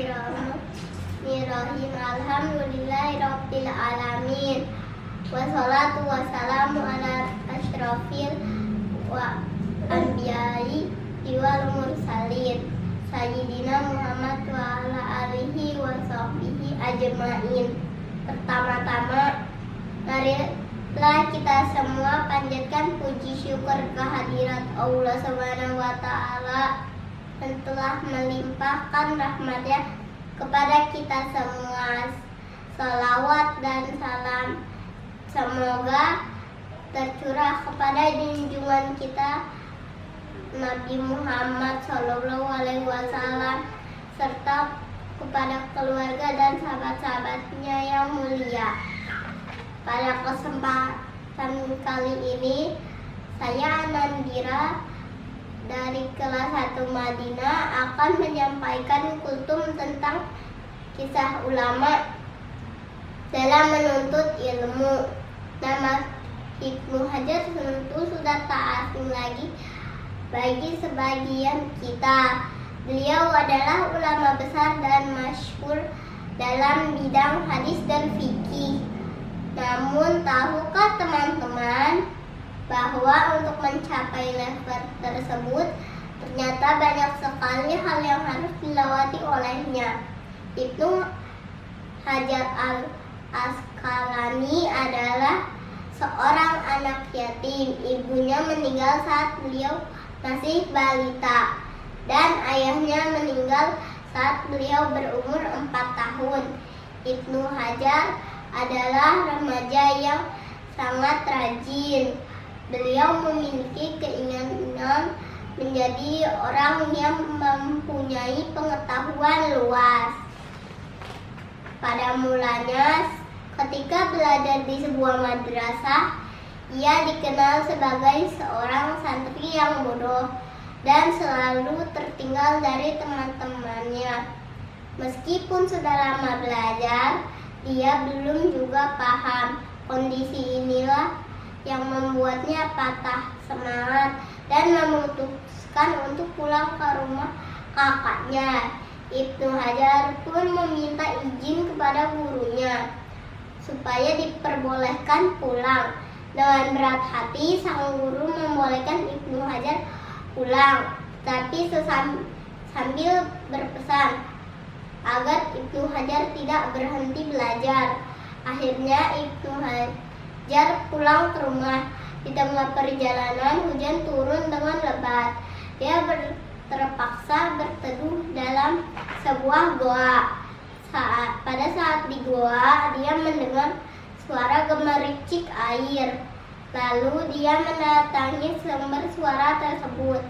Bismillahirrahmanirrahim. Alhamdulillahirabbil alamin. Wassalatu wassalamu ala asyrafil wa anbiya'i wal mursalin Sayyidina Muhammad wa ala alihi wa sahbihi ajma'in. Pertama-tama, marilah kita semua panjatkan puji syukur kehadirat Allah Subhanahu wa Ta'ala yang telah melimpahkan rahmat-Nya kepada kita semua. Salawat dan salam semoga tercurah kepada junjungan kita Nabi Muhammad SAW serta kepada keluarga dan sahabat-sahabatnya yang mulia. Pada kesempatan kali ini, saya Anandira dari kelas 1 Madinah akan menyampaikan kultum tentang kisah ulama dalam menuntut ilmu. Nama Ibnu Hajar tentu sudah tak asing lagi bagi sebagian kita. Beliau adalah ulama besar dan masyhur dalam bidang hadis dan fikih. Namun tahukah teman-teman bahwa untuk mencapai level tersebut ternyata banyak sekali hal yang harus dilewati olehnya. Ibnu Hajar al-Asqalani adalah seorang anak yatim. Ibunya meninggal saat beliau masih balita dan ayahnya meninggal saat beliau berumur 4 tahun. Ibnu Hajar adalah remaja yang sangat rajin. Beliau memiliki keinginan menjadi orang yang mempunyai pengetahuan luas. Pada mulanya, ketika belajar di sebuah madrasah, ia dikenal sebagai seorang santri yang bodoh dan selalu tertinggal dari teman-temannya. Meskipun sudah lama belajar, dia belum juga paham. Kondisi inilah yang membuatnya patah semangat dan memutuskan untuk pulang ke rumah kakaknya. Ibnu Hajar pun meminta izin kepada gurunya supaya diperbolehkan pulang. Dengan berat hati, sang guru membolehkan Ibnu Hajar pulang, tapi sambil berpesan agar Ibnu Hajar tidak berhenti belajar. Akhirnya Ibnu Hajar pulang ke rumah. Di tengah perjalanan, hujan turun dengan lebat. Dia terpaksa berteduh dalam sebuah goa. Pada saat di goa, dia mendengar suara gemericik air. Lalu dia mendatangi sumber suara tersebut.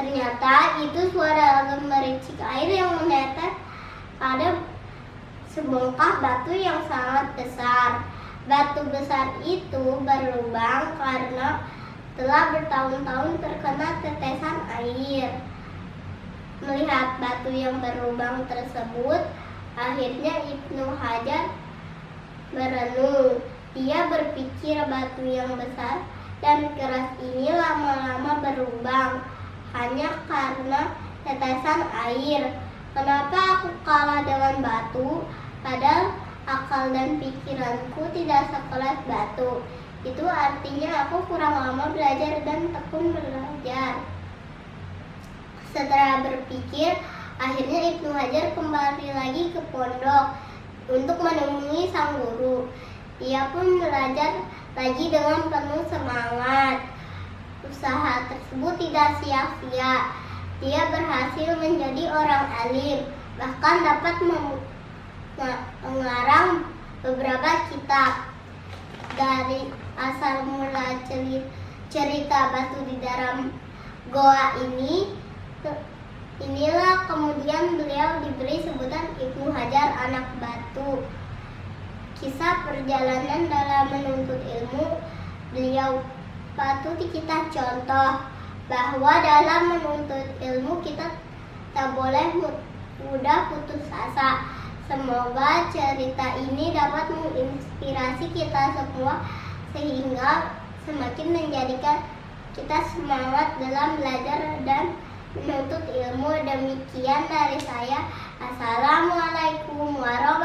Ternyata itu suara gemericik air yang menetes pada sebongkah batu yang sangat besar. Batu besar itu berlubang karena telah bertahun-tahun terkena tetesan air. Melihat batu yang berlubang tersebut, akhirnya Ibnu Hajar merenung. Dia berpikir batu yang besar dan keras ini lama-lama berlubang hanya karena tetesan air. Kenapa aku kalah dengan batu? Padahal akal dan pikiranku tidak sekelas batu. Itu artinya aku kurang lama belajar dan tekun belajar. Setelah berpikir, akhirnya Ibnu Hajar kembali lagi ke pondok untuk menemui sang guru. Ia pun belajar lagi dengan penuh semangat. Usaha tersebut tidak sia-sia. Dia berhasil menjadi orang alim, bahkan dapat mengarang beberapa kitab. Dari asal mula cerita batu di dalam goa inilah kemudian beliau diberi sebutan Ibnu Hajar anak batu. Kisah perjalanan dalam menuntut ilmu beliau patut kita contoh bahwa dalam menuntut ilmu kita tak boleh mudah putus asa. Semoga cerita ini dapat menginspirasi kita semua sehingga semakin menjadikan kita semangat dalam belajar dan menuntut ilmu. Demikian dari saya. Assalamualaikum warahmatullahi